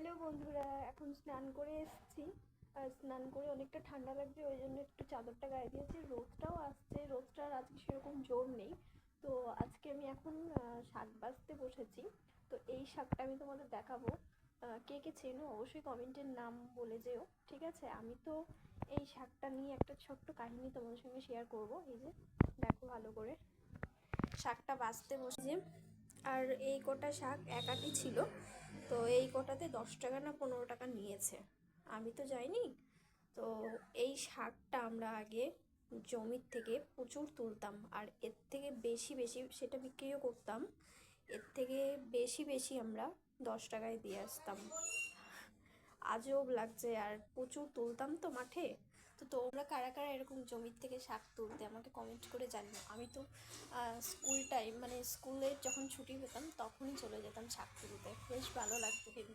Hello বন্ধুরা, এখন স্নান করে এসেছি। আর স্নান করে অনেকটা ঠান্ডা লাগছে, ওই জন্য একটু চাদরটা গায়ে দিয়েছি। রোদটাও আসছে, রোদটার আজকে সেরকম জোর নেই। তো আজকে আমি এখন শাক বাছতে বসেছি। তো এই শাকটা আমি তোমাদের দেখাবো। কে কে চেনো অবশ্যই কমেন্টের নাম বলে যেও, ঠিক আছে? আমি তো এই শাকটা নিয়ে একটা ছোট্ট কাহিনী তোমাদের সঙ্গে শেয়ার করব। এই যে দেখো, ভালো করে শাকটা বাছতে বসেছি। আর এই কোটা শাক একাটি ছিল, তো এই কোটাতে 10 টাকা না 15 টাকা নিয়েছে। আমি তো যাইনি। তো এই শাকটা আমরা আগে জমির থেকে প্রচুর তুলতাম, আর এর থেকে বেশি বেশি সেটা বিক্রিও করতাম। এর থেকে বেশি বেশি আমরা 10 টাকায় দিয়ে আসতাম। আজব লাগছে, আর প্রচুর তুলতাম তো মাঠে। তো তোমরা কারা কারা এরকম জমির থেকে শাক তুলতে আমাকে কমেন্ট করে জানিও। আমি তো স্কুল টাইম, মানে স্কুলে যখন ছুটি পেতাম তখনই চলে যেতাম শাক তুলতে, বেশ ভালো লাগতো কিন্তু।